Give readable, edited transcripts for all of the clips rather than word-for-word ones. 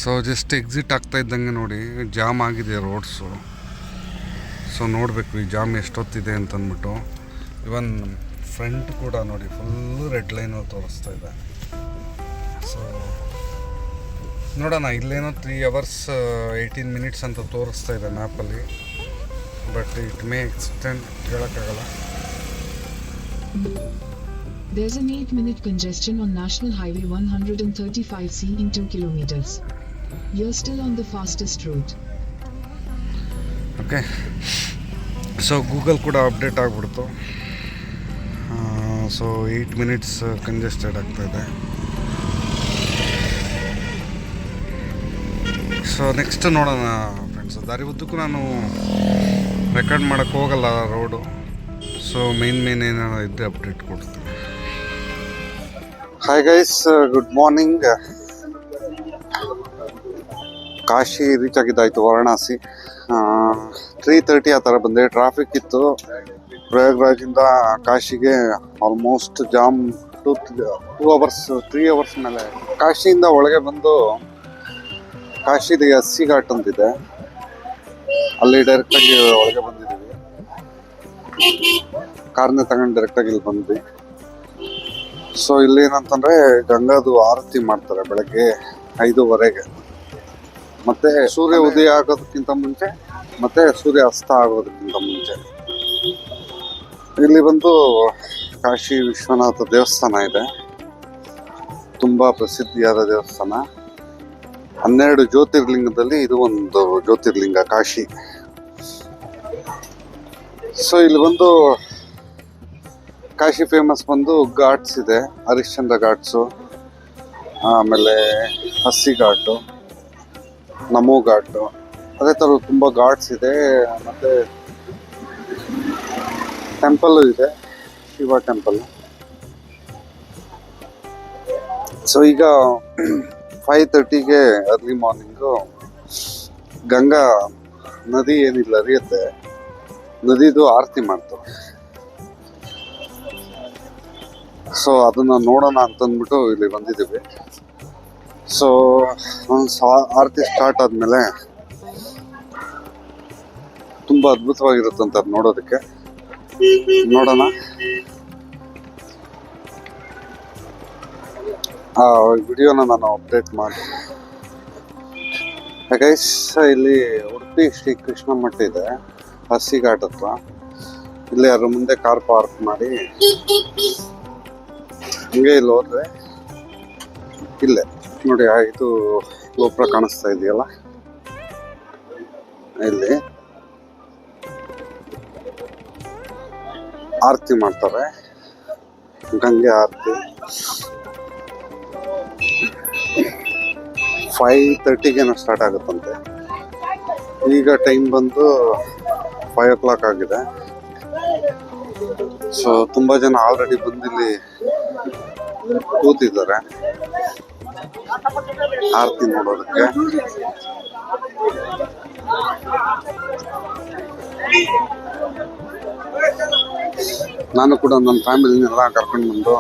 So just exit ಆಗ್ತಾ ಇದ್ದಂಗೆ ನೋಡಿ ಜಾಮ್ ಆಗಿದೆ ರೋಡ್ಸು. ಸೊ ನೋಡಬೇಕು ಈ ಜಾಮ್ ಎಷ್ಟೊತ್ತಿದೆ ಅಂತಂದ್ಬಿಟ್ಟು. ಇವನ್ ಫ್ರಂಟ್ ಕೂಡ ನೋಡಿ ಫುಲ್ಲು ರೆಡ್ ಲೈನಲ್ಲಿ ತೋರಿಸ್ತಾ ಇದೆ. ಸೊ ನೋಡೋಣ, ಇಲ್ಲೇನೋ 3 hours 18 minutes ಅಂತ ತೋರಿಸ್ತಾ ಇದೆ ಮ್ಯಾಪಲ್ಲಿ. ಬಟ್ ಇಟ್ ಮೇ ಎಕ್ಸ್ಟೆಂಡ್, ಹೇಳೋಕ್ಕಾಗಲ್ಲ. There's an 8-minute congestion on National Highway 135C in 2 kilometers. You're still on the fastest route. Okay, so Google ಕೂಡ ಅಪ್ಡೇಟ್ ಆಗಿಬಿಡ್ತು. ಸೊ 8 minutes ಕಂಜೆಸ್ಟೆಡ್ ಆಗ್ತಾಯಿದೆ. ಸೊ ನೆಕ್ಸ್ಟ್ ನೋಡೋಣ friends. ದಾರಿ ಉದ್ದಕ್ಕೂ ನಾನು ರೆಕಾರ್ಡ್ ಮಾಡೋಕ್ಕೆ ಹೋಗಲ್ಲ ರೋಡು. ಸೊ ಮೇನ್ ಏನಾದ್ರು ಇದ್ದರೆ ಅಪ್ಡೇಟ್ ಕೊಡ್ತೀನಿ. Hi guys, good morning. Kashi reach ಆಗಿದ್ದಾಯಿತು, ವಾರಣಾಸಿ. 3:30 ಆ ಥರ ಬಂದೆ. ಟ್ರಾಫಿಕ್ ಇತ್ತು. ಪ್ರಯಾಗ್ರಾಜಿಂದ ಕಾಶಿಗೆ ಆಲ್ಮೋಸ್ಟ್ ಜಾಮ್ 2 hours 3 hours ಮೇಲೆ. ಕಾಶಿಯಿಂದ ಒಳಗೆ ಬಂದು ಕಾಶಿದ ಎಸ್ಸಿ ಘಾಟ್ ಅಂತಿದೆ, ಅಲ್ಲಿ ಡೈರೆಕ್ಟಾಗಿ ಒಳಗೆ ಬಂದಿದ್ದೀವಿ. ಕಾರ್ನೇ ತಗೊಂಡು ಡೈರೆಕ್ಟಾಗಿ ಇಲ್ಲಿ ಬಂದ್ವಿ. ಸೊ ಇಲ್ಲಿ ಏನಂತಂದರೆ ಗಂಗಾದು ಆರತಿ ಮಾಡ್ತಾರೆ ಬೆಳಗ್ಗೆ 5:15, ಮತ್ತು ಸೂರ್ಯ ಉದಯ ಆಗೋದಕ್ಕಿಂತ ಮುಂಚೆ ಮತ್ತು ಸೂರ್ಯ ಅಸ್ತ ಆಗೋದಕ್ಕಿಂತ ಮುಂಚೆ. ಇಲ್ಲಿ ಬಂದು ಕಾಶಿ ವಿಶ್ವನಾಥ ದೇವಸ್ಥಾನ ಇದೆ, ತುಂಬ ಪ್ರಸಿದ್ಧಿಯಾದ ದೇವಸ್ಥಾನ. 12 ಜ್ಯೋತಿರ್ಲಿಂಗದಲ್ಲಿ ಇದು ಒಂದು ಜ್ಯೋತಿರ್ಲಿಂಗ ಕಾಶಿ. ಸೊ ಇಲ್ಲಿ ಬಂದು ಕಾಶಿ ಫೇಮಸ್ ಬಂದು ಘಾಟ್ಸ್ ಇದೆ, ಹರಿಶ್ಚಂದ್ರ ಘಾಟ್ಸು, ಆಮೇಲೆ ಹಸ್ಸಿ ಘಾಟು, ನಮೋ ಘಾಟು, ಅದೇ ಥರ ತುಂಬ ಘಾಟ್ಸ್ ಇದೆ. ಮತ್ತು ಟೆಂಪಲ್ಲು ಇದೆ, ಶಿವ ಟೆಂಪಲ್. ಸೊ ಈಗ 5:30ಗೆ ಅರ್ಲಿ ಮಾರ್ನಿಂಗು ಗಂಗಾ ನದಿ ಏನಿಲ್ಲ ಹರಿಯುತ್ತೆ, ನದಿದು ಆರತಿ ಮಾಡ್ತಾರೆ. ಸೊ ಅದನ್ನು ನೋಡೋಣ ಅಂತಂದ್ಬಿಟ್ಟು ಇಲ್ಲಿ ಬಂದಿದ್ದೀವಿ. ಸೊ ಆರತಿ ಸ್ಟಾರ್ಟ್ ಆದಮೇಲೆ ತುಂಬ ಅದ್ಭುತವಾಗಿರುತ್ತಂತ ಅದು ನೋಡೋದಕ್ಕೆ. ನೋಡೋಣ. ಆ ವಿಡಿಯೋನ ನಾನು ಅಪ್ಡೇಟ್ ಮಾಡಿ. ಗೈಸ್, ಇಲ್ಲಿ ಉಡುಪಿ ಶ್ರೀ ಕೃಷ್ಣ ಮಠ ಇದೆ ಹಸ್ಸಿ ಘಾಟ್ ಹತ್ರ. ಇಲ್ಲಿ ಅದ್ರ ಮುಂದೆ ಕಾರ್ ಪಾರ್ಕ್ ಮಾಡಿ ಹಿಂಗೆ ಇಲ್ಲಿ ಹೋದ್ರೆ ಇಲ್ಲೇ ನೋಡಿ, ಇದು ಗೋಪುರ ಕಾಣಿಸ್ತಾ ಇದೆಯಲ್ಲ, ಇಲ್ಲಿ ಆರತಿ ಮಾಡ್ತಾರೆ, ಗಂಗೆ ಆರತಿ. 5:30ಗೆ ಸ್ಟಾರ್ಟ್ ಆಗುತ್ತಂತೆ. ಈಗ ಟೈಮ್ ಬಂದು 5 o'clock ಆಗಿದೆ. ಸೊ ತುಂಬ ಜನ ಆಲ್ರೆಡಿ ಬಂದಿಲ್ಲಿ ಕೂತಿದ್ದಾರೆ ಆರತಿ ನೋಡೋದಕ್ಕೆ. ನಾನು ಕೂಡ ನನ್ನ ಫ್ಯಾಮಿಲಿನೆಲ್ಲ ಕರ್ಕೊಂಡು ಬಂದು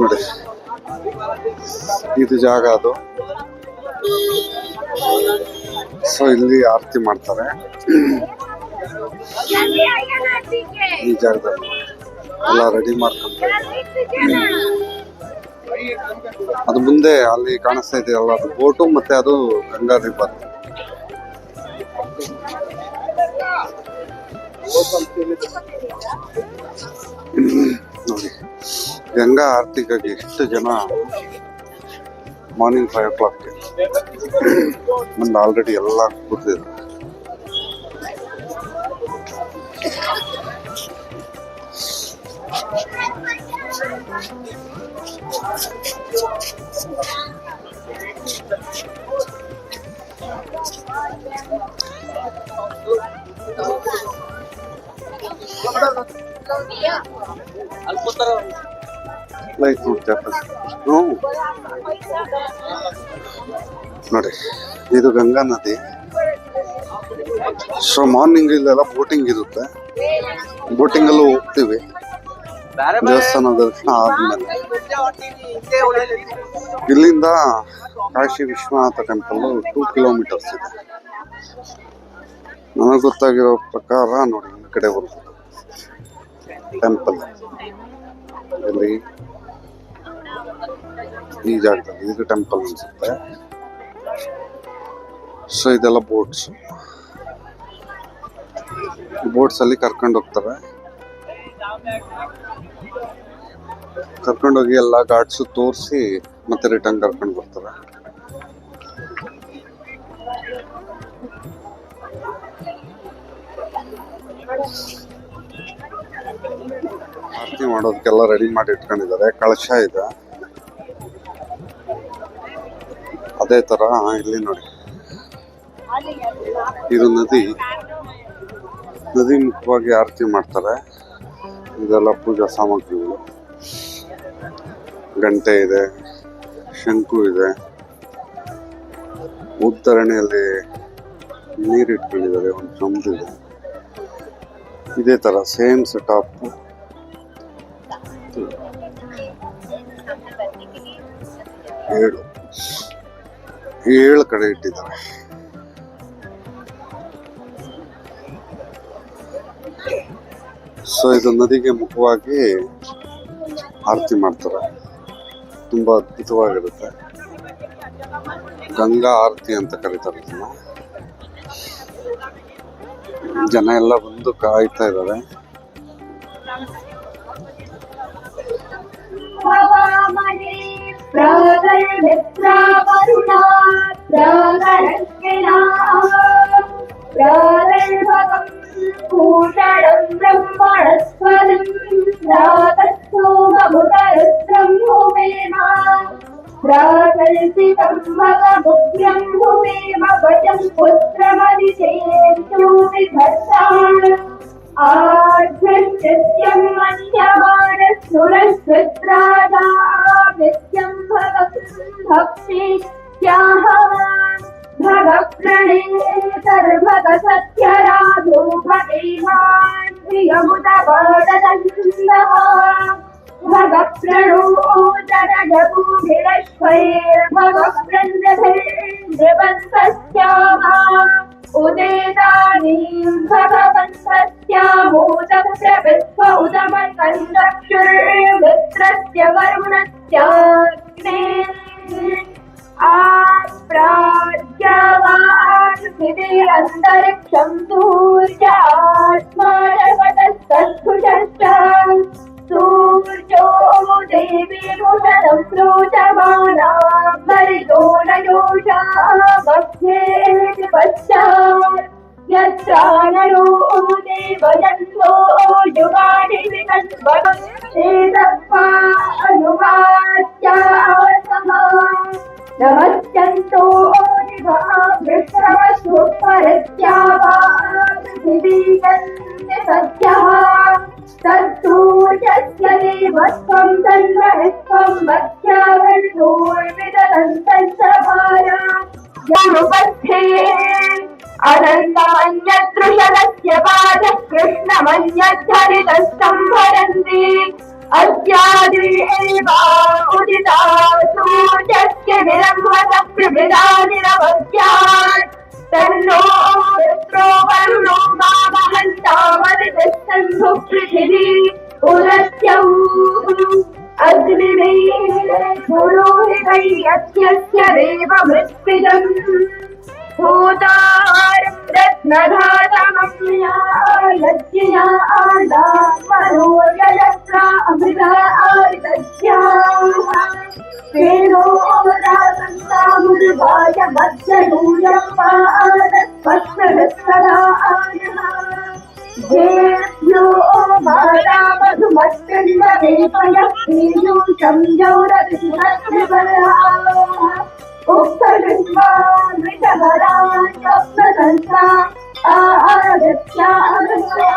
ನೋಡಿ, ಇದು ಜಾಗ ಅದು. ಸೊ ಇಲ್ಲಿ ಆರತಿ ಮಾಡ್ತಾರೆ ಈ ಜಾಗದಲ್ಲಿ. ಎಲ್ಲ ರೆಡಿ ಮಾಡ್ಕೊಂತಾರೆ. ಅದು ಮುಂದೆ ಅಲ್ಲಿ ಕಾಣಿಸ್ತಾ ಇದೆಯಲ್ಲ, ಅದು ಬೋಟು, ಮತ್ತೆ ಅದು ಗಂಗಾ ರಿವರ್. ನೋಡಿ, ಗಂಗಾ ಆರತಿಗಾಗಿ ಎಷ್ಟು ಜನ ಮಾರ್ನಿಂಗ್ 5 o'clockಗೆ ಮುಂದೆ ಆಲ್ರೆಡಿ ಎಲ್ಲ ಕೂತಿದ್ರು. ಲೈಟ್ ನೋಡಿ, ಇದು ಗಂಗಾ ನದಿ. ಸೊ ಮಾರ್ನಿಂಗ್ ಇಲ್ಲೆಲ್ಲ ಬೋಟಿಂಗ್ ಇರುತ್ತೆ, ಬೋಟಿಂಗಲ್ಲೂ ಹೋಗ್ತೀವಿ. ದೇವಸ್ಥಾನ ದರ್ಶನ ಆದ್ಮೇಲೆ ಇಲ್ಲಿಂದ ಕಾಶಿ ವಿಶ್ವನಾಥ ಟೆಂಪಲ್ 2 ಕಿಲೋಮೀಟರ್ಸ್ ಇದೆ. ನನಗೆ ಗೊತ್ತಾಗಿರೋ ಪ್ರಕಾರ ನೋಡಿ, ಈ ಕಡೆ ಬರ್ಬೋದು ಟೆಂಪಲ್. ಇಲ್ಲಿ ಈ ಜಾಗದಲ್ಲಿ ಇದು ಟೆಂಪಲ್ ಅನ್ಸುತ್ತೆ. ಸೊ ಇದೆಲ್ಲ ಬೋಟ್ಸ್ ಅಲ್ಲಿ ಕರ್ಕೊಂಡು ಹೋಗ್ತಾರೆ. ಕರ್ಕೊಂಡೋಗಿ ಎಲ್ಲ ಘಾಟ್ಸು ತೋರಿಸಿ ಮತ್ತೆ ರಿಟರ್ನ್ ಕರ್ಕೊಂಡು ಬರ್ತಾರೆ. ಆರತಿ ಮಾಡೋದಕ್ಕೆಲ್ಲ ರೆಡಿ ಮಾಡಿ ಇಟ್ಕೊಂಡಿದ್ದಾರೆ. ಕಳಶ ಇದೆ. ಅದೇ ತರ ಇಲ್ಲಿ ನೋಡಿ, ಇದು ನದಿ ಮುಖವಾಗಿ ಆರತಿ ಮಾಡ್ತಾರೆ. ಇದೆಲ್ಲ ಪೂಜಾ ಸಾಮಗ್ರಿಗಳು. ಗಂಟೆ ಇದೆ, ಶಂಕು ಇದೆ, ಉತ್ತರಣೆಯಲ್ಲಿ ನೀರು ಇಟ್ಕೊಂಡಿದ್ದಾರೆ. ಒಂದು ಚೊಂಬು ಇದೆ. ಇದೇ ತರ ಸೇಮ್ ಸೆಟಪ್ ಏಳು ಕಡೆ ಇಟ್ಟಿದ್ದಾರೆ. ಸೊ ಇದು ನದಿಗೆ ಮುಖವಾಗಿ ಆರತಿ ಮಾಡ್ತಾರೆ. ತುಂಬಾ ಅದ್ಭುತವಾಗಿರುತ್ತೆ. ಗಂಗಾ ಆರತಿ ಅಂತ ಕರೀತಾರೆ ಇದನ್ನ. ಜನ ಎಲ್ಲ ಬಂದು ಕಾಯ್ತಾ ಇದ್ದಾರೆ. भूषणं ब्रह्मणस्वरं रातस्तोमभुतरुद्रं भूमेम रातल्सितं भगमुग्रं भूमेम वचं पुत्रमदिशेषोऽभिधत्तान् आध्वश्यं मन्यमानसुरश्रुत्राजा नित्यं भक्तिस्याः भगप्रणे सर्वग सत्यराधो भगेवान् प्रियमुदवाददन्दः भगप्रणो जनजभूभिरश्वैर्भगप्रन्दभिर्नृपन्तस्याः उदेदानीं भगवन्तस्यामोदप्रविश्व उदमकन्दक्षुर्मित्रस्य वरुणस्याग्ने आप्राज्यवान् सूर्यात्मा जगतस्तुषश्च सूर्यो देवी भूषणं प्रोचमाना मरितो नयोषा मध्ये पश्चात् यत्रा नरो देवजन्तो युगानि विकल्पम् एतत्वा अनुवाच्यासः नमस्यन्तो पृथिवीकन्यसत्यः तत्सूर्यस्य देवत्वं तन्वहत्वं मध्यावर्तोर्विदधन्तस्सभारा यमुपस्थे अनन्तमन्यदृशदस्य पादः कृष्णमन्यद्धरितस्तम्भरन्ति अस्यादेवा उदिता सूर्यस्य विरम्भतः प्रभृदा निरवध्यात् तन्नो मित्रो वरुणो मामहन्तामदितस्तन्धुः पृथिवी उदस्यौ अग्निमेपुरोहितैर्यस्य देवमृत्पिदम् भूतारं रत्नधातमम्या लज्जया आदामनोर्यजत्रा अमृता आदितस्याः वेदो रासन्तामुर्वाय मध्यदूरं पादस्पष्टदत्सदा आयः जेभ्यो माता मधुमत्कण्डवेपयः पीयूषं जौरतिमत्रिवरः उक्तकृष्णामृतभरान् स्वप्नतन्त्रा आगत्यागत्या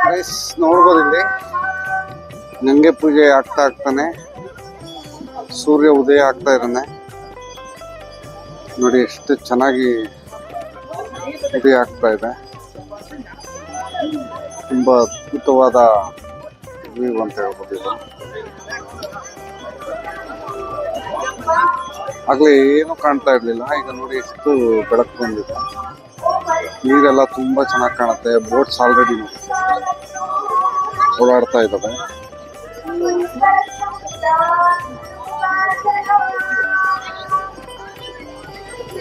ಗೈಸ್ ನೋಡ್ಬೋದು ಇಲ್ಲಿ ಗಂಗೆ ಪೂಜೆ ಆಗ್ತಾನೆ ಸೂರ್ಯ ಉದಯ ಆಗ್ತಾ ಇದ್ದಾನೆ ನೋಡಿ ಎಷ್ಟು ಚೆನ್ನಾಗಿ ಉದಯ ಆಗ್ತಾ ಇದೆ. ತುಂಬಾ ಅದ್ಭುತವಾದ ವ್ಯೂ ಅಂತ ಹೇಳ್ಬೋದು ಇದು. ಆಗ್ಲೇ ಏನು ಕಾಣ್ತಾ ಇರ್ಲಿಲ್ಲ, ಈಗ ನೋಡಿ ಎಷ್ಟು ಬೆಳಕು ಬಂದಿದೆ. ನೀರೆಲ್ಲ ತುಂಬಾ ಚೆನ್ನಾಗಿ ಕಾಣುತ್ತೆ. ಬೋಟ್ಸ್ ಆಲ್ರೆಡಿ ಓಡಾಡ್ತಾ ಇದ್ದಾವೆ.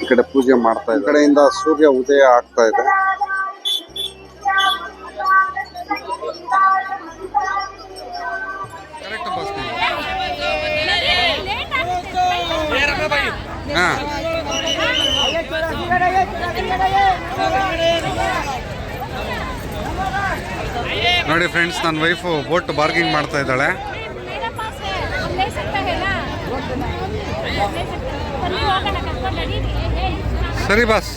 ಈ ಕಡೆ ಪೂಜೆ ಮಾಡ್ತಾ ಇದ್ದಾರೆ. ಈ ಕಡೆಯಿಂದ ಸೂರ್ಯ ಉದಯ ಆಗ್ತಾ ಇದೆ. ನೋಡಿ ಫ್ರೆಂಡ್ಸ್, ನನ್ನ ವೈಫು ಬೋಟ್ ಬಾರ್ಗಿಂಗ್ ಮಾಡ್ತಾ ಇದ್ದಾಳೆ. ಸರಿ ಬಾಸ್.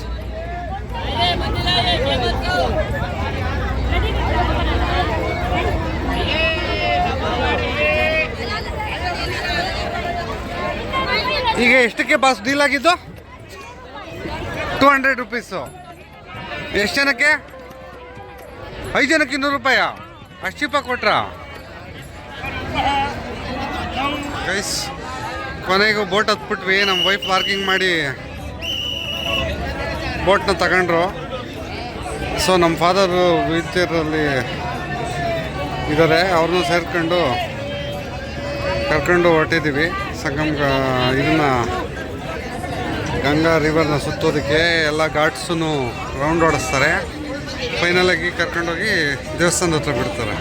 ಈಗ ಎಷ್ಟಕ್ಕೆ ಬಾಸ್ ಡೀಲ್ ಆಗಿದ್ದು? 200 ರೂಪೀಸು. ಎಷ್ಟು ಜನಕ್ಕೆ? 5 ಜನಕ್ಕೆ 200 ರೂಪಾಯ? ಅಷ್ಟು ಚೀಪಾಗಿ ಕೊಟ್ರಾ? ಗೈಸ್ ಕೊನೆಗೂ ಬೋಟ್ ಹತ್ಬಿಟ್ವಿ. ನಮ್ಮ ವೈಫ್ ಪಾರ್ಕಿಂಗ್ ಮಾಡಿ ಬೋಟ್ನ ತಗೊಂಡ್ರು. ಸೊ ನಮ್ಮ ಫಾದರು ವೀಲ್ಚೇರಲ್ಲಿ ಇದ್ದಾರೆ, ಅವ್ರನ್ನೂ ಸೇರ್ಕೊಂಡು ಕರ್ಕೊಂಡು ಹೊರಟಿದ್ದೀವಿ ಇದನ್ನು ಗಂಗಾ ರಿವರ್ನ ಸುತ್ತೋದಕ್ಕೆ. ಎಲ್ಲ ಘಾಟ್ಸೂ ರೌಂಡ್ ಓಡಿಸ್ತಾರೆ. ಫೈನಲಾಗಿ ಕರ್ಕೊಂಡೋಗಿ ದೇವಸ್ಥಾನದ ಹತ್ರ ಬಿಡ್ತಾರೆ.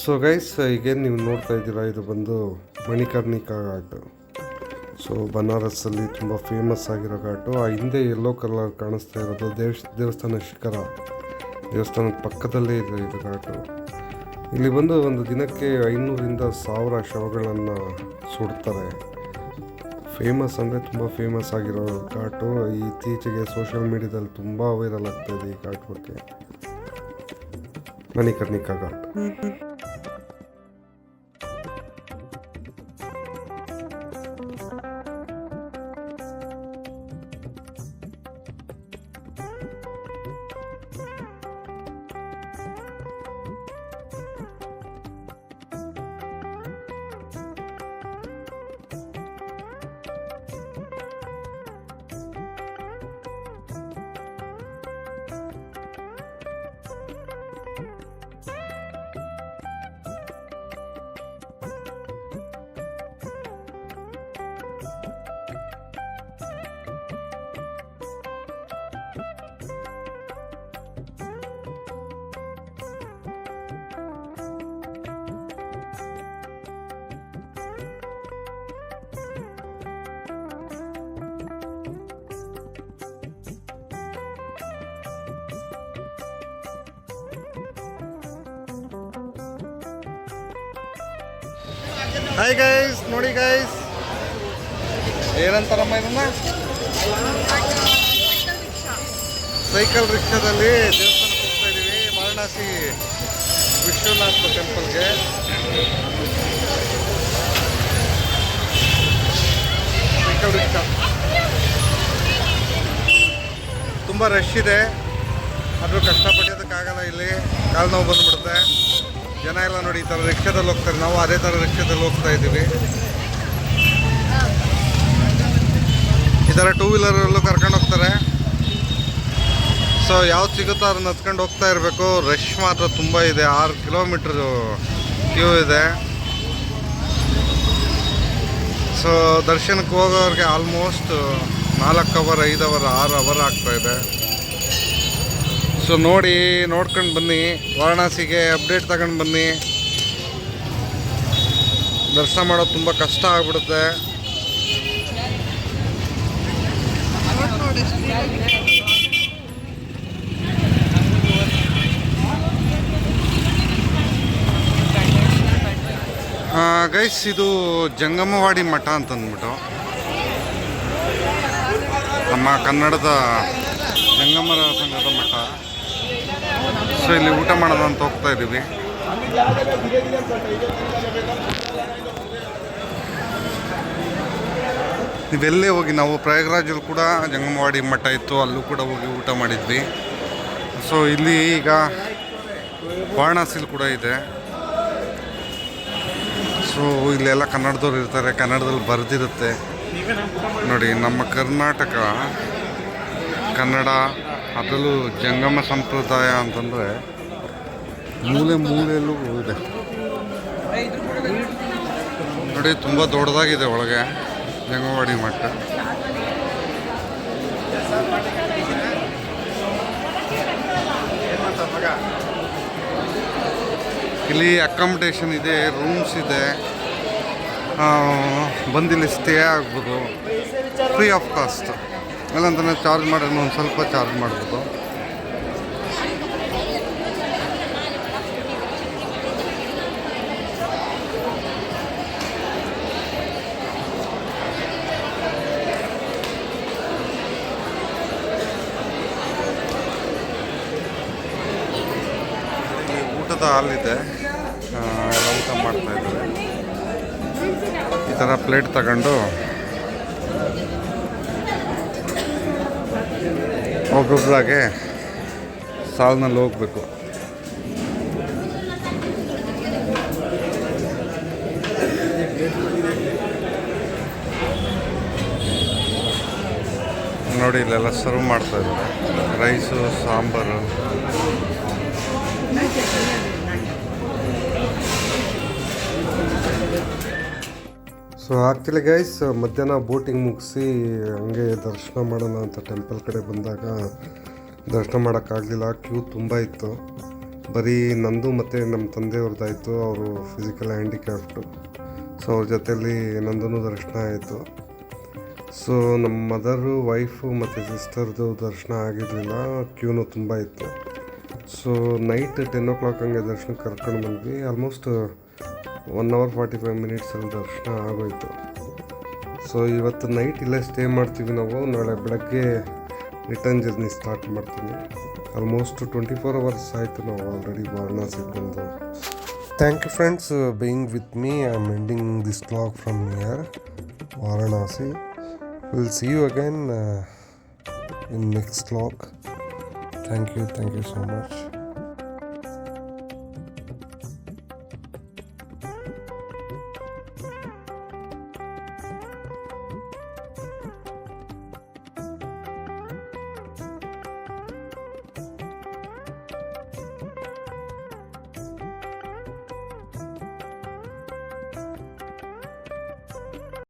ಸೊ ಗೈಸ್, ಈಗೇನು ನೀವು ನೋಡ್ತಾ ಇದ್ದೀರಾ, ಇದು ಬಂದು ಮಣಿಕರ್ಣಿಕಾ ಘಾಟ್. ಸೊ ಬನಾರಸ್ಸಲ್ಲಿ ತುಂಬ ಫೇಮಸ್ ಆಗಿರೋ ಘಾಟು. ಆ ಹಿಂದೆ ಯೆಲ್ಲೋ ಕಲರ್ ಕಾಣಿಸ್ತಾ ಇರೋದು ದೇವಸ್ಥಾನ ಶಿಖರ. ದೇವಸ್ಥಾನದ ಪಕ್ಕದಲ್ಲೇ ಇದೆ ಇದು ಘಾಟು. ಇಲ್ಲಿ ಬಂದು ಒಂದು ದಿನಕ್ಕೆ 500ರಿಂದ 1000 ಶವಗಳನ್ನು ಸುಡ್ತಾರೆ. ಫೇಮಸ್ ಅಂದರೆ ತುಂಬ ಫೇಮಸ್ ಆಗಿರೋ ಘಾಟು. ಇತ್ತೀಚೆಗೆ ಸೋಷಿಯಲ್ ಮೀಡಿಯಾದಲ್ಲಿ ತುಂಬ ವೈರಲ್ ಆಗ್ತಾಯಿದೆ ಈ ಘಾಟ್ ಬಗ್ಗೆ. ಮಣಿಕರ್ಣಿಕಾ ಘಾಟ್. ಹಾಯ್ ಗೈಸ್, ನೋಡಿ ಗೈಸ್, ಏನಂತಾರಮ್ಮ ಇದನ್ನ, ಸೈಕಲ್ ರಿಕ್ಷಾದಲ್ಲಿ ದೇವಸ್ಥಾನಕ್ಕೆ ಹೋಗ್ತಾ ಇದ್ದೀವಿ. ವಾರಣಾಸಿ ವಿಶ್ವನಾಥ ಟೆಂಪಲ್ಗೆ. ಸೈಕಲ್ ರಿಕ್ಷಾ ತುಂಬ ರಶ್ ಇದೆ, ಆದರೂ ಕಷ್ಟಪಡೋದಕ್ಕಾಗಲ್ಲ. ಇಲ್ಲಿ ಕಾಲು ನೋವು ಬಂದುಬಿಡುತ್ತೆ. ಜನ ಎಲ್ಲ ನೋಡಿ ಈ ಥರ ರಿಕ್ಷಾದಲ್ಲಿ ಹೋಗ್ತಾರೆ. ನಾವು ಅದೇ ಥರ ರಿಕ್ಷಾದಲ್ಲಿ ಹೋಗ್ತಾ ಇದ್ದೀವಿ. ಈ ಥರ ಟೂ ವೀಲರಲ್ಲೂ ಕರ್ಕೊಂಡು ಹೋಗ್ತಾರೆ. ಸೊ ಯಾವ್ದು ಸಿಗುತ್ತೋ ಅದನ್ನ ಹತ್ಕೊಂಡು ಹೋಗ್ತಾ ಇರಬೇಕು. ರಶ್ ಮಾತ್ರ ತುಂಬ ಇದೆ. 6 ಕಿಲೋಮೀಟ್ರ್ ಕ್ಯೂ ಇದೆ. ಸೊ ದರ್ಶನಕ್ಕೆ ಹೋಗೋರಿಗೆ ಆಲ್ಮೋಸ್ಟ್ 4 ಅವರ್, 5 ಅವರ್, 6 ಅವರ್ ಆಗ್ತಾಯಿದೆ. ಸೊ ನೋಡ್ಕೊಂಡು ಬನ್ನಿ. ವಾರಣಾಸಿಗೆ ಅಪ್ಡೇಟ್ ತಗೊಂಡು ಬನ್ನಿ. ದರ್ಶನ ಮಾಡೋದು ತುಂಬ ಕಷ್ಟ ಆಗ್ಬಿಡುತ್ತೆ. ಗೈಸ್, ಇದು ಜಂಗಮವಾಡಿ ಮಠ ಅಂತಂದ್ಬಿಟ್ಟು ನಮ್ಮ ಕನ್ನಡದ ಜಂಗಮರ ಸಂಘದ ಮಠ. ಸೊ ಇಲ್ಲಿ ಊಟ ಮಾಡೋಣ ಅಂತ ಹೋಗ್ತಾ ಇದ್ದೀವಿ. ಇವೆಲ್ಲೇ ಹೋಗಿ ನಾವು ಪ್ರಯಾಗ್ರಾಜಲ್ಲಿ ಕೂಡ ಜಂಗಮವಾಡಿ ಮಠ ಇತ್ತು, ಅಲ್ಲೂ ಕೂಡ ಹೋಗಿ ಊಟ ಮಾಡಿದ್ವಿ. ಸೊ ಇಲ್ಲಿ ಈಗ ವಾರಣಾಸಿಲಿ ಕೂಡ ಇದೆ. ಸೊ ಇಲ್ಲೆಲ್ಲ ಕನ್ನಡದವ್ರು ಇರ್ತಾರೆ, ಕನ್ನಡದಲ್ಲಿ ಬರೆದಿರುತ್ತೆ ನೋಡಿ. ನಮ್ಮ ಕರ್ನಾಟಕ ಕನ್ನಡ, ಅದರಲ್ಲೂ ಜಂಗಮ ಸಂಪ್ರದಾಯ ಅಂತಂದರೆ ಮೂಲೆ ಮೂಲೆಯಲ್ಲೂ ಇದೆ ನೋಡಿ. ತುಂಬ ದೊಡ್ಡದಾಗಿದೆ ಒಳಗೆ ಜಂಗಮವಾಡಿ ಮಠ. ಇಲ್ಲಿ ಅಕಾಮಿಡೇಷನ್ ಇದೆ, ರೂಮ್ಸ್ ಇದೆ, ಬಂದಿಲ್ಲಿ ಸ್ಟೇ ಆಗ್ಬೋದು, ಫ್ರೀ ಆಫ್ ಕಾಸ್ಟ್. ಇಲ್ಲಾಂತಂದರೆ ಚಾರ್ಜ್ ಮಾಡೋಣ, ಒಂದು ಸ್ವಲ್ಪ ಚಾರ್ಜ್ ಮಾಡ್ಬೋದು. ಊಟದ ಹಾಲಿದೆ, ಎಲ್ಲ ಊಟ ಮಾಡ್ತಾ ಇದ್ದಾರೆ. ಈ ಥರ ಪ್ಲೇಟ್ ತಗೊಂಡು ಒಬ್ಬೊಬ್ಬರಾಗೆ ಸಾಲಿನಲ್ಲಿ ಹೋಗ್ಬೇಕು. ನೋಡಿ ಇಲ್ಲೆಲ್ಲ ಸರ್ವ್ ಮಾಡ್ತಾ ಇದ್ದಾರೆ, rice, sambar. So actually guys, ಮಧ್ಯಾಹ್ನ ಬೋಟಿಂಗ್ ಮುಗಿಸಿ ಹಂಗೆ ದರ್ಶನ ಮಾಡೋಣ ಅಂತ ಟೆಂಪಲ್ ಕಡೆ ಬಂದಾಗ ದರ್ಶನ ಮಾಡೋಕ್ಕಾಗಲಿಲ್ಲ. ಕ್ಯೂ ತುಂಬ ಇತ್ತು. ಬರೀ ನಂದು ಮತ್ತು ನಮ್ಮ ತಂದೆಯವ್ರದ್ದಾಯಿತು, ಅವರು ಫಿಸಿಕಲ್ ಹ್ಯಾಂಡಿಕ್ಯಾಪ್ಟು. ಸೊ ಅವ್ರ ಜೊತೆಯಲ್ಲಿ ನಂದೂ ದರ್ಶನ ಆಯಿತು. ಸೊ ನಮ್ಮ ಮದರು, ವೈಫು ಮತ್ತು ಸಿಸ್ಟರ್ದು ದರ್ಶನ ಆಗಿರಲಿಲ್ಲ, ಕ್ಯೂನು ತುಂಬ ಇತ್ತು. ಸೊ ನೈಟ್ 10 o'clock ಹಂಗೆ ದರ್ಶನಕ್ಕೆ ಕರ್ಕೊಂಡು ಬಂದ್ವಿ. ಆಲ್ಮೋಸ್ಟ್ 1 hour 45 minutesಲ್ಲಿ ದರ್ಶನ ಆಗೋಯಿತು. ಸೊ ಇವತ್ತು ನೈಟ್ ಇಲ್ಲೇ ಸ್ಟೇ ಮಾಡ್ತೀವಿ ನಾವು. ನಾಳೆ ಬೆಳಗ್ಗೆ ರಿಟರ್ನ್ ಜರ್ನಿ ಸ್ಟಾರ್ಟ್ ಮಾಡ್ತೀನಿ. ಆಲ್ಮೋಸ್ಟ್ 24 hours ಆಯಿತು ನಾವು ಆಲ್ರೆಡಿ ವಾರಣಾಸಿಗೆ ಬಂದು. Thank you friends being with me. I am ending this vlog from here Varanasi. Will see you again in next vlog. Thank you so much.